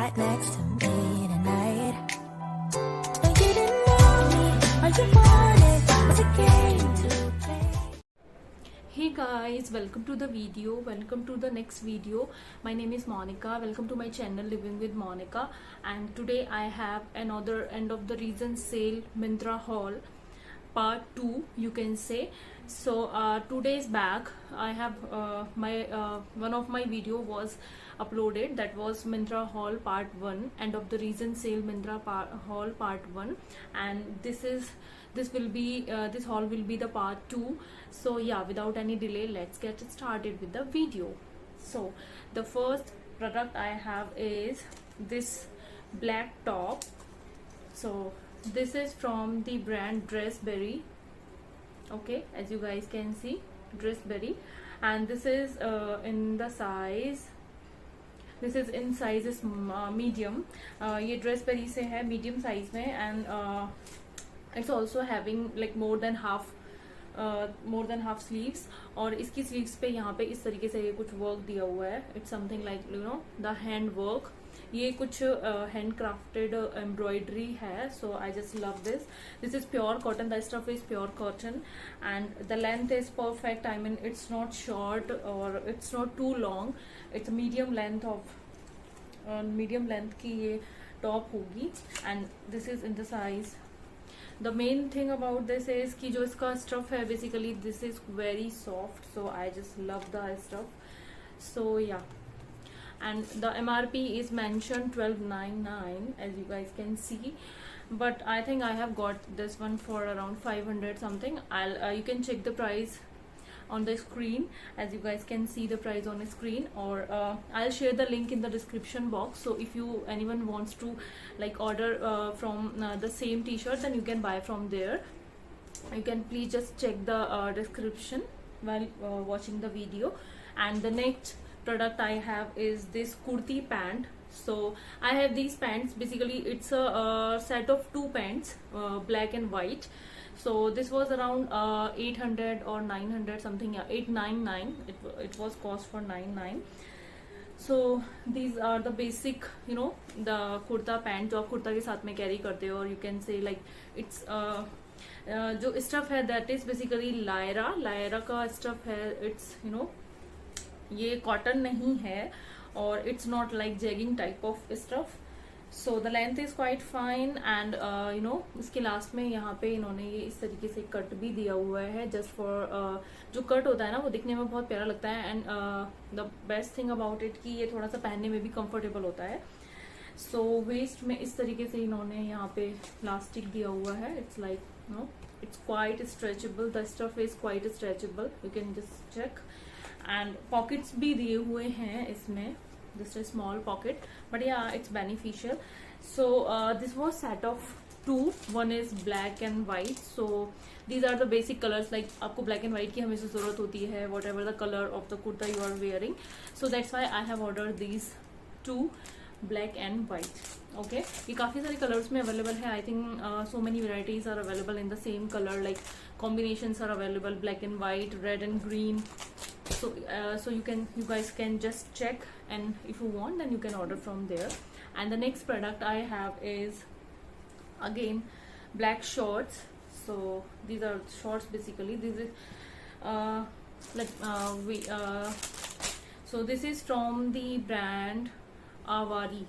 right next to me tonight. No, you didn't know me, all you wanted was a game to play. Hey guys, welcome to the video. Welcome to the next video. My name is Monica. Welcome to my channel Living with Monica. And today I have another end of the reason sale Myntra haul part 2, you can say. So 2 days back I have one of my video was uploaded, that was Myntra haul part 1, end of the reason sale Myntra haul part 1, and this haul will be the part 2. So yeah, without any delay, let's get started with the video. So the first product I have is this black top. So this is from the brand Dressberry. Okay, as you guys can see, Dressberry, and this is in the size, this is in size is medium. ये Dressberry से है medium size में, and it's also having like more than half sleeves. और इसकी sleeves पे यहाँ पे इस तरीके से ये कुछ work दिया हुआ है. It's something like, you know, the hand work. ये कुछ hand crafted embroidery है. So I just love this. This is pure cotton. The stuff is pure cotton, and the length is perfect. I mean, it's not short or it's not too long. It's a medium length की ये top होगी, and this is in the size. The main thing about this is कि जो इसका stuff है, basically this is very soft, so I just love the stuff. So yeah, and the MRP is mentioned 1299, as you guys can see, but I think I have got this one for around 500 something. You can check the price on the screen, as you guys can see the price on the screen, or I'll share the link in the description box. So if anyone wants to like order from the same t-shirt, then you can buy from there. You can please just check the description while watching the video. And the next product I have is this kurti pant. So I have these pants. Basically it's a set of 2 pants, black and white. So this was around 800 or 900 something. Yeah, 899. It was cost for 99. So these are the basic, you know, the kurta pant जो आप कुर्ता के साथ में carry करते हो, और you can say like it's जो stuff है that is basically लायरा का stuff है. It's, you know, ये कॉटन नहीं है, और it's not like jegging type of stuff. So the length is quite fine, and you know, इसके last में यहाँ पे इन्होंने ये इस तरीके से कट भी दिया हुआ है, just for जो कट होता है ना, वो दिखने में बहुत प्यारा लगता है. And the best thing about it कि ये थोड़ा सा पहनने में भी comfortable होता है. So waist में इस तरीके से इन्होंने यहाँ पे प्लास्टिक दिया हुआ है. It's like, you know, it's quite stretchable. The stuff is quite stretchable. You can just check. And pockets भी दिए हुए हैं इसमें, just a small pocket, but yeah, it's beneficial. So this was set of 2. One is black and white. So these are the basic colors. Like आपको black and white की हमेशा जरूरत होती है, whatever the color of the kurta you are wearing. So that's why I have ordered these 2, black and white. Okay, ये काफी सारे colors में available है. I think so many varieties are available in the same color. Like combinations are available, black and white, red and green. So you guys can just check, and if you want, then you can order from there. And the next product I have is again black shorts. So these are shorts basically. This is so this is from the brand Avari.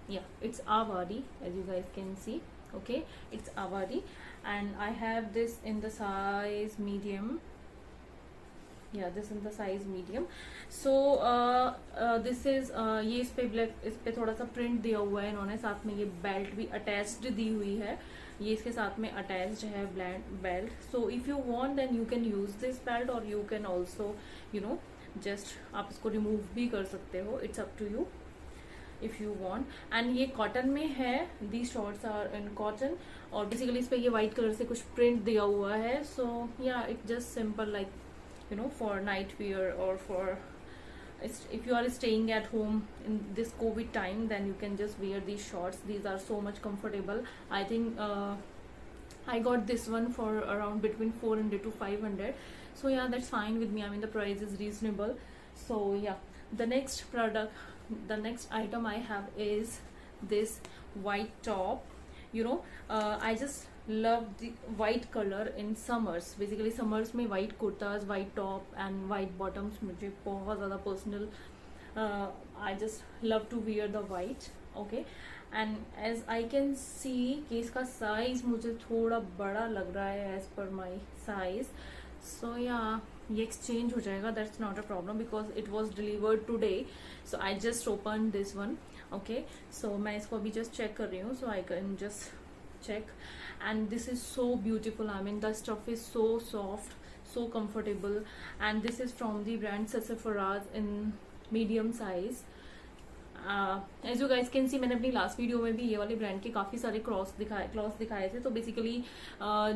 Yeah, it's Avari, as you guys can see. Okay, it's Avari, and I have this in the size medium. Yeah, this is the size medium. So this is ये इस पे black, इस पे थोड़ा सा print दिया हुआ है इन्होंने. साथ में ये बेल्ट भी अटैच्ड दी हुई है, ये इसके साथ में अटैच्ड है belt. So if you want then you can use this belt, और you can also, you know, just आप इसको रिमूव भी कर सकते हो. It's up to you if you want. And ये कॉटन में है. The shorts are in cotton, और बेसिकली इस पे ये व्हाइट कलर से कुछ प्रिंट दिया हुआ है. सो या, it's just simple like, you know, for night wear, or for if you are staying at home in this COVID time, then you can just wear these shorts. These are so much comfortable. I think I got this one for around between 400 to 500. So yeah, that's fine with me. I mean, the price is reasonable. So yeah, the next product the next item I have is this white top. You know, I just love the white color in summers. Basically summers में white kurtas, white top and white bottoms मुझे बहुत ज़्यादा personal, I just love to wear the white. Okay, and as I can see कि इसका size मुझे थोड़ा बड़ा लग रहा है as per my size. So yeah, ये exchange हो जाएगा, that's not a problem because it was delivered today. So I just opened this one. Okay, so मैं इसको अभी just check कर रही हूँ, so I can just check. And this is so beautiful. I mean the stuff is so soft, so comfortable, and this is from the brand Sassafras in medium size. As you guys can see, मैंने अपनी last video में भी ये वाले brand के काफ़ी सारे clothes दिखाए थे. तो बेसिकली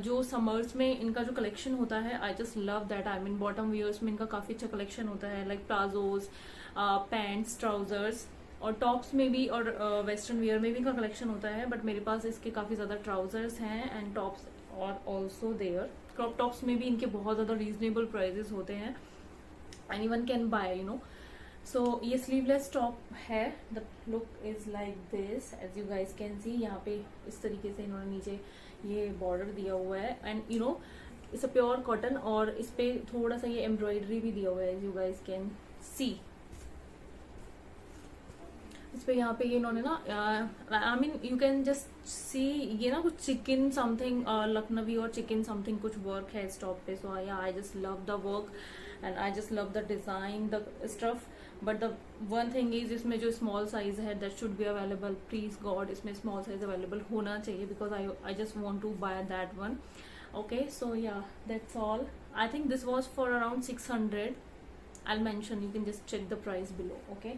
जो समर्स में इनका जो कलेक्शन होता है, I just love that. I mean bottom wears में इनका काफ़ी अच्छा कलेक्शन होता है, लाइक प्लाजोज, पैंट्स, ट्राउजर्स और टॉप्स में भी, और वेस्टर्न वियर में भी इनका कलेक्शन होता है. बट मेरे पास इसके काफ़ी ज़्यादा ट्राउजर्स हैं एंड टॉप्स और ऑल्सो देयर. क्रॉप टॉप्स में भी इनके बहुत ज़्यादा रीजनेबल प्राइजेस होते हैं, any one can buy, you know. So ये स्लीवलेस टॉप है. The look is like this, as you guys can see. यहाँ पे इस तरीके से इन्होंने नीचे ये बॉर्डर दिया हुआ है and you know it's a pure cotton, और इस पे थोड़ा सा ये एम्ब्रॉयडरी भी दिया हुआ है, as you guys can see. इस पे यहाँ पे ये इन्होंने ना, I mean you can just see, ये ना कुछ चिकन समथिंग लखनवी और चिकन समथिंग कुछ वर्क है इस टॉप पे. So I just love the work and I just love the design, the stuff. But the one thing is, इसमें जो स्मॉल साइज है that should be available. Please God, इसमें small size available होना चाहिए because I just want to buy that one. Okay, so yeah that's all. I think this was for around 600. I'll mention, you can just check the price below. Okay,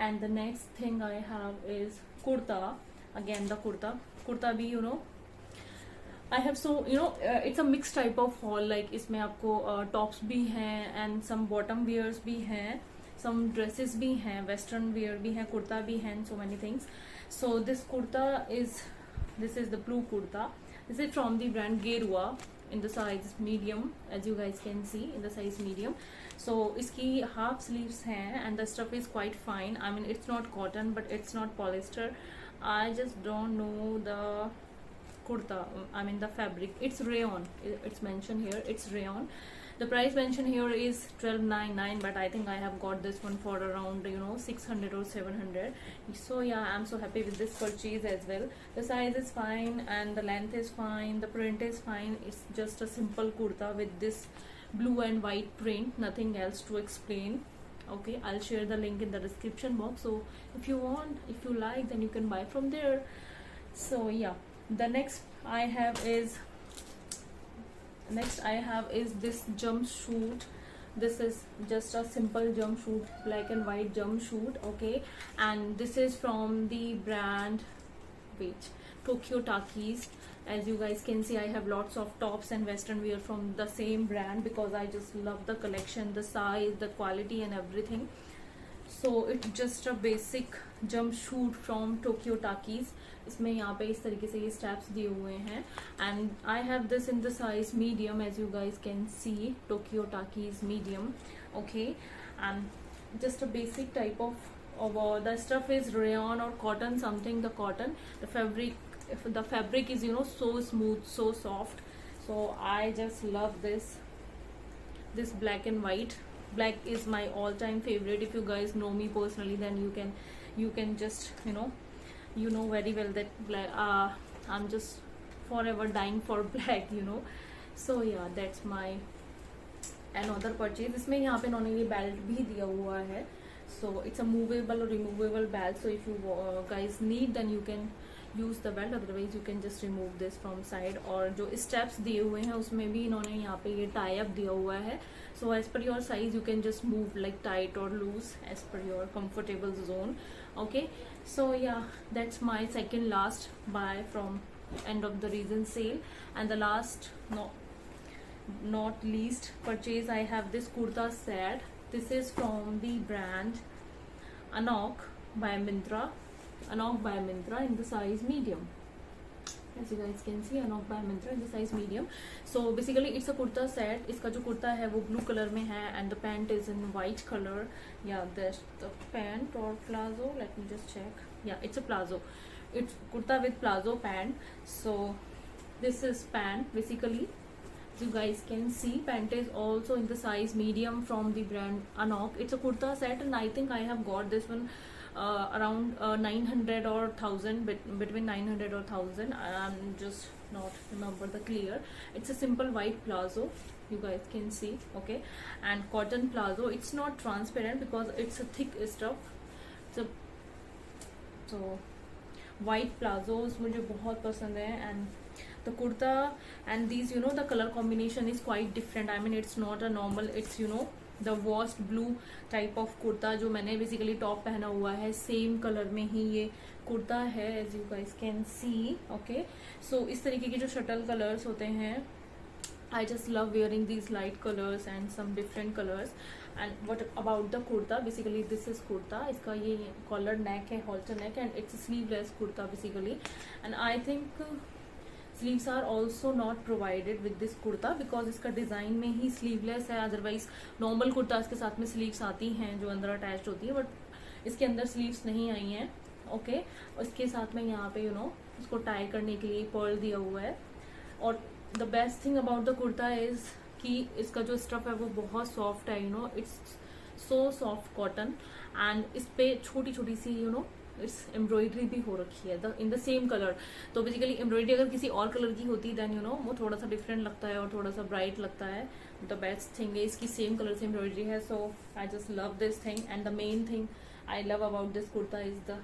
and the next thing I have is kurta. Again the kurta bhi, you know, I have, so you know, it's a mixed type of haul. Like इसमें आपको tops भी हैं and some bottom wears भी हैं, some dresses भी हैं, western wear भी हैं, kurta भी हैं, so many things. So this is the blue kurta. This is from the brand Gerua in the size medium, as you guys can see, in the size medium. So इसकी half sleeves हैं and the stuff is quite fine. I mean it's not cotton but it's not polyester. I just don't know the kurta, I mean the fabric. It's rayon, it's mentioned here, it's rayon. The price mentioned here is 1299, but I think I have got this one for around, you know, 600 or 700. So yeah, I'm so happy with this purchase as well. The size is fine and the length is fine, the print is fine. It's just a simple kurta with this blue and white print, nothing else to explain. Okay, I'll share the link in the description box, so if you want, if you like, then you can buy from there. So yeah, the next I have is this jumpsuit. This is just a simple jumpsuit, black and white jumpsuit. Okay, and this is from the brand, wait, Tokyo Takis. As you guys can see, I have lots of tops and western wear from the same brand because I just love the collection, the size, the quality and everything. So it's just a basic jumpsuit from Tokyo Takis. इसमें यहाँ पे इस तरीके से ये straps दिए हुए हैं and I have this in the size medium, as you guys can see, Tokyo Takis medium. Okay, and just a basic type of the stuff is rayon or cotton something. The cotton, the fabric is, you know, so smooth, so soft. So I just love this black and white. Black is my all-time favorite. If you guys know me personally, then you can just, you know very well that black, I'm just forever dying for black, you know. So yeah, that's my another purchase. इसमें यहाँ पे इन्होंने ये belt भी दिया हुआ है. So it's a movable or removable belt. So if you guys need, then you can use the belt, otherwise you can just remove this from side. और जो steps दिए हुए हैं उसमें भी इन्होंने यहाँ पे ये tie up दिया हुआ है. So as per your size you can just move like tight or loose as per your comfortable zone. Okay, so yeah, that's my second last buy from end of the recent sale. And the last, not least purchase, I have this kurta set. This is from the brand Anok by Myntra in the size medium. as you guys can see, Anok by Myntra in the size medium. So basically it's a kurta set. इसका जो कुर्ता है वो blue color में है and the pant is in white color. Yeah, there's the pant or palazzo. Let me just check. Yeah, it's a palazzo. It's kurta with palazzo pant. So this is pant basically. As you guys can see, pant is also in the size medium from the brand Anok. It's a kurta set and I think I have got this one around 900 or 1000, between 900 or 1000. I'm just not remember the clear. It's a simple white palazzo, you guys can see, okay, and cotton palazzo. It's not transparent because it's a thick stuff. So white palazzos मुझे बहुत पसंद है and the kurta and these, you know, the color combination is quite different. I mean it's not a normal, it's, you know, the washed blue type of kurta जो मैंने basically top पहना हुआ है, same color में ही ये कुर्ता है as you guys can see, okay. So इस तरीके के जो shuttle colors होते हैं, I just love wearing these light colors and some different colors. And what about the kurta? Basically this is kurta. इसका ये collared neck है, halter neck, and it's a sleeveless kurta basically. And I think sleeves are also not provided with this kurta because इसका design में ही sleeveless है. Otherwise normal kurtas के साथ में sleeves आती हैं जो अंदर attached होती है, but इसके अंदर sleeves नहीं आई हैं, okay. उसके साथ में यहाँ पे, you know, इसको tie करने के लिए pearl दिया हुआ है. और the best thing about the kurta is कि इसका जो स्टफ है वो बहुत सॉफ्ट है, you know, it's so soft cotton. And इस पे छोटी छोटी सी, यू नो, इट्स एम्ब्रॉयडरी भी हो रखी है इन द सेम कलर. तो बेसिकली एम्ब्रॉयडरी अगर किसी और कलर की होती देन, यू नो, वो थोड़ा सा डिफरेंट लगता है और थोड़ा सा ब्राइट लगता है. द बेस्ट थिंग है इसकी सेम कलर से एम्ब्रॉयडरी है. So I just love this thing. And the main thing I love about this kurta is the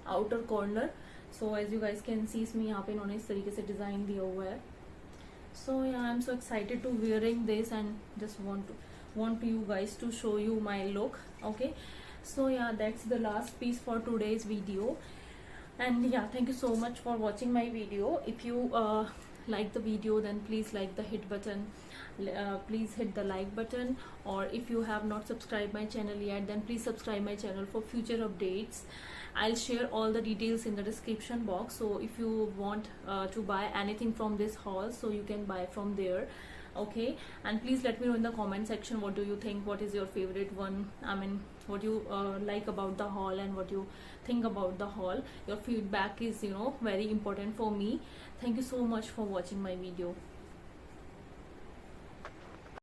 outer corner. So as you guys can see, इसमें यहाँ पे इन्होंने इस तरीके से डिजाइन दिया हुआ है. So yeah, I'm so excited to wearing this and just want you guys to show you my look, okay. So yeah, that's the last piece for today's video. And yeah, thank you so much for watching my video. If you like the video, then please like the hit button, please hit the like button, or if you have not subscribed my channel yet, then please subscribe my channel for future updates. I'll share all the details in the description box, so if you want to buy anything from this haul, so you can buy from there, okay. And please let me know in the comment section what do you think, what is your favorite one, I mean what you like about the haul and what you think about the haul. Your feedback is, you know, very important for me. Thank you so much for watching my video.